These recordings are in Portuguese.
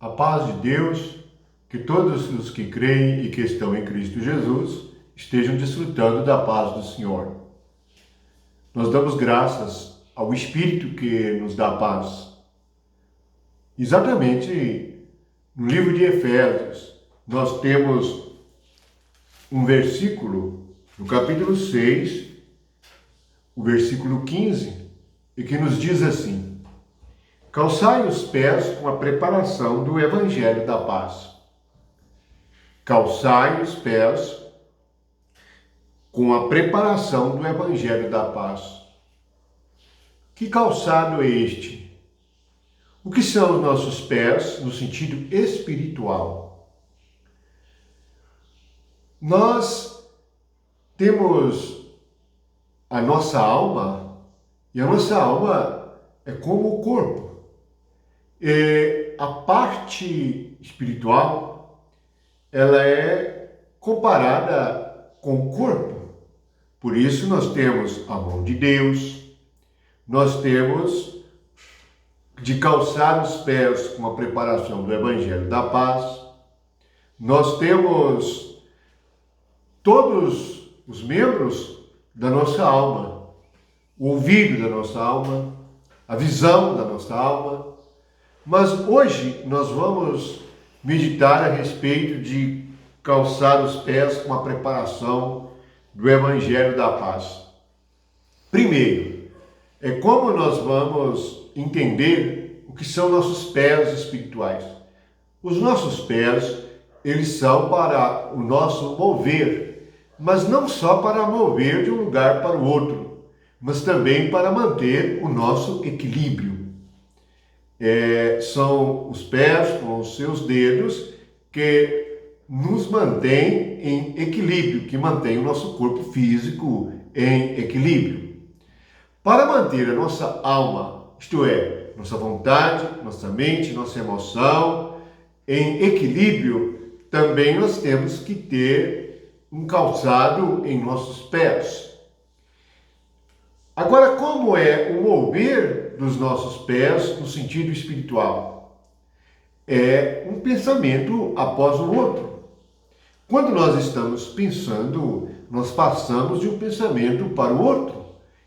A paz de Deus, que todos os que creem e que estão em Cristo Jesus estejam desfrutando da paz do Senhor. Nós damos graças ao Espírito que nos dá paz. Exatamente no livro de Efésios, nós temos um versículo, no capítulo 6, o versículo 15, e que nos diz assim: calçai os pés com a preparação do Evangelho da paz. Calçai os pés com a preparação do Evangelho da paz. Que calçado é este? O que são os nossos pés no sentido espiritual? Nós temos a nossa alma, e a nossa alma é como o corpo. A parte espiritual, ela é comparada com o corpo. Por isso nós temos a mão de Deus, nós temos de calçar os pés com a preparação do Evangelho da paz, nós temos todos os membros da nossa alma, o ouvido da nossa alma, a visão da nossa alma. Mas hoje nós vamos meditar a respeito de calçar os pés com a preparação do Evangelho da paz. Primeiro, é como nós vamos entender o que são nossos pés espirituais. Os nossos pés, eles são para o nosso mover, mas não só para mover de um lugar para o outro, mas também para manter o nosso equilíbrio. São os pés com os seus dedos que nos mantêm em equilíbrio, que mantém o nosso corpo físico em equilíbrio. Para manter a nossa alma, isto é, nossa vontade, nossa mente, nossa emoção em equilíbrio, também nós temos que ter um calçado em nossos pés. Agora, como é o mover dos nossos pés no sentido espiritual? É um pensamento após o outro. Quando nós estamos pensando, nós passamos de um pensamento para o outro.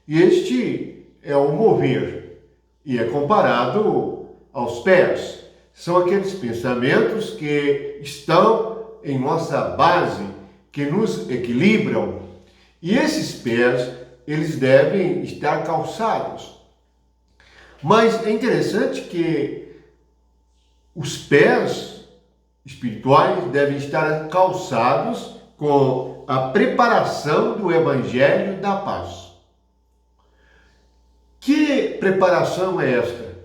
E este é o mover. E é comparado aos pés. São aqueles pensamentos que estão em nossa base, que nos equilibram. E esses pés, eles devem estar calçados. Mas é interessante que os pés espirituais devem estar calçados com a preparação do Evangelho da paz. Que preparação é esta?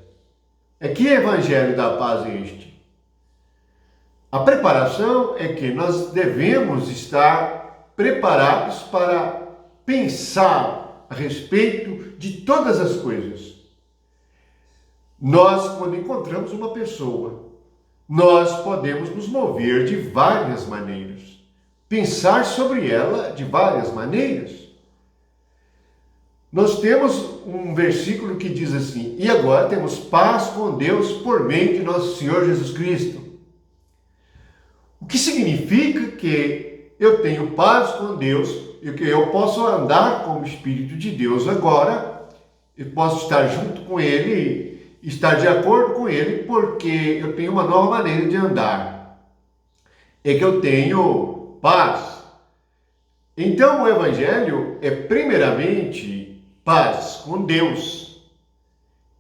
Que Evangelho da paz é este? A preparação é que nós devemos estar preparados para pensar a respeito de todas as coisas. Nós, quando encontramos uma pessoa, nós podemos nos mover de várias maneiras, pensar sobre ela de várias maneiras. Nós temos um versículo que diz assim: e agora temos paz com Deus por meio de nosso Senhor Jesus Cristo. O que significa que eu tenho paz com Deus, e que eu posso andar com o Espírito de Deus agora, eu posso estar junto com Ele, estar de acordo com Ele, porque eu tenho uma nova maneira de andar. É que eu tenho paz. Então o Evangelho é primeiramente paz com Deus.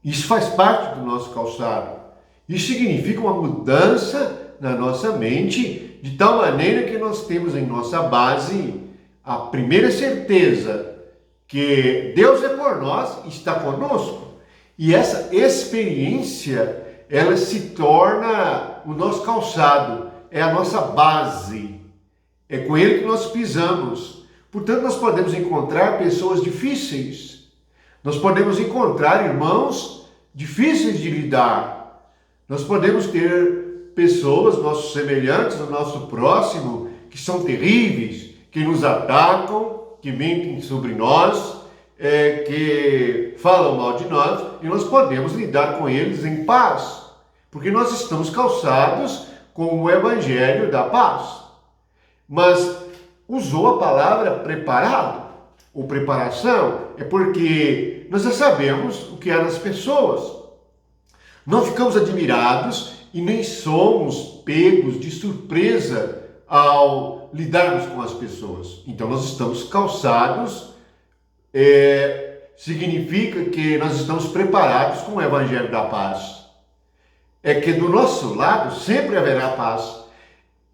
Isso faz parte do nosso calçado. Isso significa uma mudança na nossa mente, de tal maneira que nós temos em nossa base a primeira certeza que Deus é por nós, está conosco. E essa experiência, ela se torna o nosso calçado, é a nossa base. É com ele que nós pisamos. Portanto, nós podemos encontrar pessoas difíceis. Nós podemos encontrar irmãos difíceis de lidar. Nós podemos ter pessoas, nossos semelhantes, no nosso próximo, que são terríveis, que nos atacam, que mentem sobre nós, que falam mal de nós, e nós podemos lidar com eles em paz, porque nós estamos calçados com o evangelho da paz. Mas usou a palavra preparado, ou preparação, é porque nós já sabemos o que é nas pessoas. Não ficamos admirados e nem somos pegos de surpresa ao lidarmos com as pessoas. Então nós estamos calçados, significa que nós estamos preparados com o evangelho da paz. É que do nosso lado sempre haverá paz.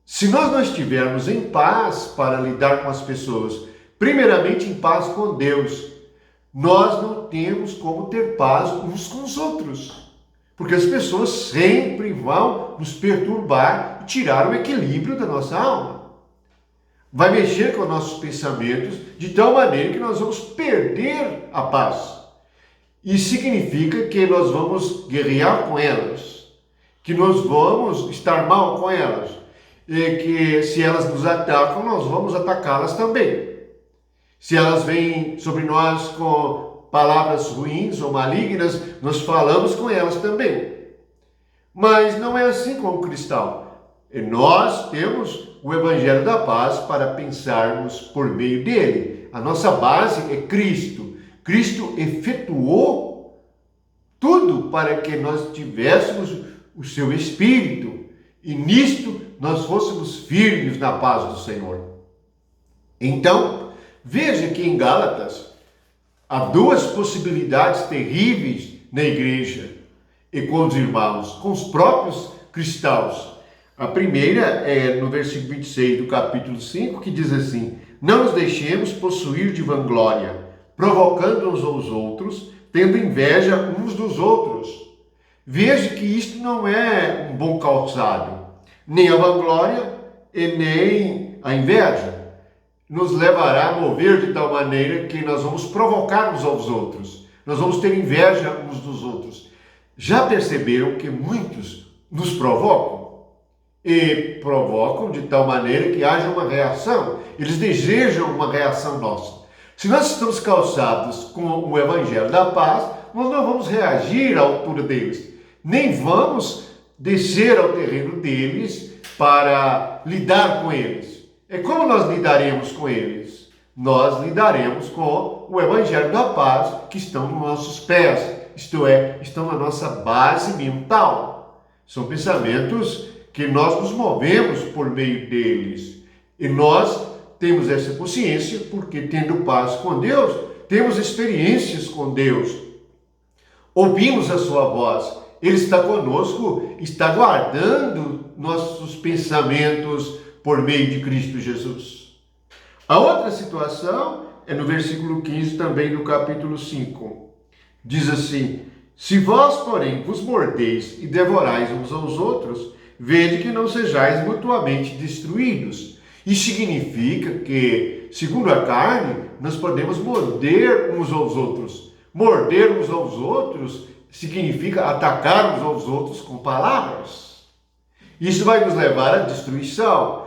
Se nós não estivermos em paz para lidar com as pessoas, primeiramente em paz com Deus, nós não temos como ter paz uns com os outros. Porque as pessoas sempre vão nos perturbar e tirar o equilíbrio da nossa alma. Vai mexer com nossos pensamentos de tal maneira que nós vamos perder a paz. Isso significa que nós vamos guerrear com elas, que nós vamos estar mal com elas, e que se elas nos atacam, nós vamos atacá-las também. Se elas vêm sobre nós com palavras ruins ou malignas, nós falamos com elas também. Mas não é assim com o cristão. Nós temos o Evangelho da Paz para pensarmos por meio dele. A nossa base é Cristo. Cristo efetuou tudo para que nós tivéssemos o seu Espírito e nisto nós fôssemos firmes na paz do Senhor. Então, veja que em Gálatas há duas possibilidades terríveis na igreja e com os irmãos, com os próprios cristãos. A primeira é no versículo 26 do capítulo 5, que diz assim: não nos deixemos possuir de vanglória, provocando uns aos outros, tendo inveja uns dos outros. Veja que isto não é um bom calçado, nem a vanglória e nem a inveja nos levará a mover de tal maneira que nós vamos provocar uns aos outros, nós vamos ter inveja uns dos outros. Já perceberam que muitos nos provocam? E provocam de tal maneira que haja uma reação, eles desejam uma reação nossa. Se nós estamos calçados com o Evangelho da Paz, nós não vamos reagir à altura deles, nem vamos descer ao terreno deles para lidar com eles. E como nós lidaremos com eles? Nós lidaremos com o Evangelho da Paz que estão nos nossos pés, isto é, estão na nossa base mental. São pensamentos que nós nos movemos por meio deles. E nós temos essa consciência porque, tendo paz com Deus, temos experiências com Deus. Ouvimos a sua voz. Ele está conosco, está guardando nossos pensamentos por meio de Cristo Jesus. A outra situação é no versículo 15 também do capítulo 5. Diz assim: se vós, porém, vos mordeis e devorais uns aos outros, vede que não sejais mutuamente destruídos. Isso significa que, segundo a carne, nós podemos morder uns aos outros. Morder uns aos outros significa atacar uns aos outros com palavras. Isso vai nos levar à destruição.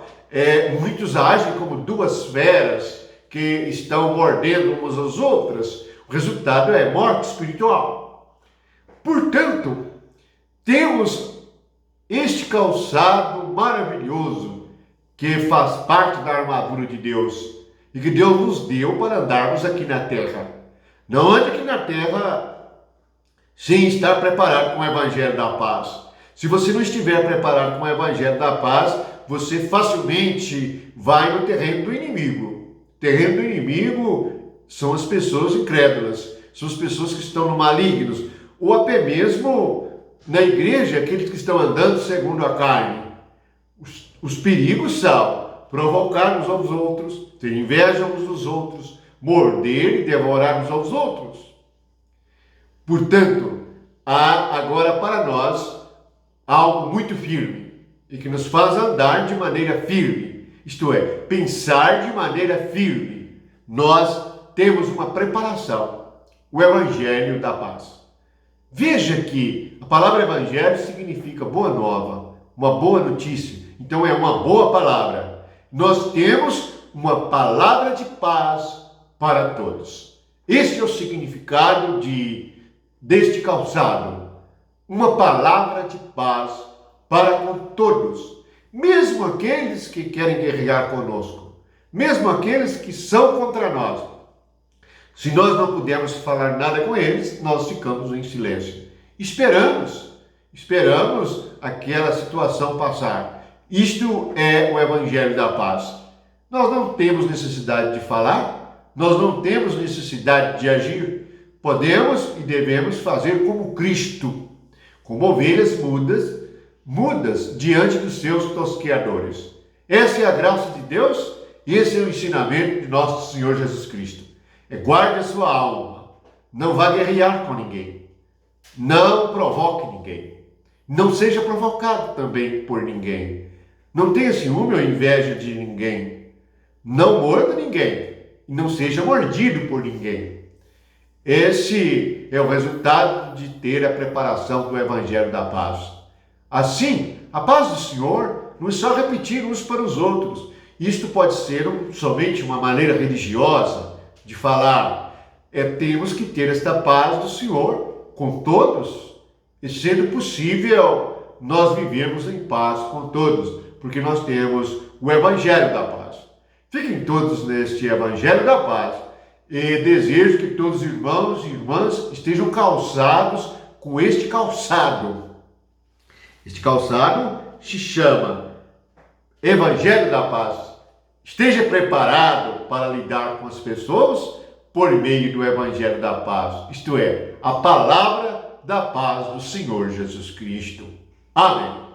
Muitos agem como duas feras que estão mordendo umas às outras. O resultado é morte espiritual. Portanto, temos este calçado maravilhoso que faz parte da armadura de Deus e que Deus nos deu para andarmos aqui na terra. Não ande aqui na terra sem estar preparado com o Evangelho da Paz. Se você não estiver preparado com o Evangelho da Paz, você facilmente vai no terreno do inimigo. O terreno do inimigo são as pessoas incrédulas, são as pessoas que estão no malignos, ou até mesmo na igreja, aqueles que estão andando segundo a carne. Os perigos são provocar uns aos outros, ter inveja uns dos outros, morder e devorar uns aos outros. Portanto, há agora para nós algo muito firme e que nos faz andar de maneira firme, isto é, pensar de maneira firme. Nós temos uma preparação, o Evangelho da Paz. Veja que a palavra Evangelho significa boa nova, uma boa notícia. Então é uma boa palavra. Nós temos uma palavra de paz para todos. Este é o significado deste calçado. uma palavra de paz para com todos, mesmo aqueles que querem guerrear conosco, mesmo aqueles que são contra nós. Se nós não pudermos falar nada com eles, nós ficamos em silêncio. Esperamos aquela situação passar. Isto é o Evangelho da Paz. Nós não temos necessidade de falar, nós não temos necessidade de agir. Podemos e devemos fazer como Cristo, como ovelhas mudas diante dos seus tosqueadores. Essa é a graça de Deus e esse é o ensinamento de nosso Senhor Jesus Cristo. Guarde a sua alma, não vá guerrear com ninguém, não provoque ninguém, não seja provocado também por ninguém, não tenha ciúme ou inveja de ninguém, não morda ninguém e não seja mordido por ninguém. Esse é o resultado de ter a preparação do Evangelho da Paz. Assim, a paz do Senhor não é só repetir uns para os outros. Isto pode ser somente uma maneira religiosa de falar. Temos que ter esta paz do Senhor com todos, e sendo possível, nós vivemos em paz com todos, porque nós temos o Evangelho da Paz. Fiquem todos neste Evangelho da Paz e desejo que todos os irmãos e irmãs estejam calçados com este calçado. Este calçado se chama Evangelho da Paz. Esteja preparado para lidar com as pessoas por meio do Evangelho da Paz, isto é, a palavra da paz do Senhor Jesus Cristo. Amém.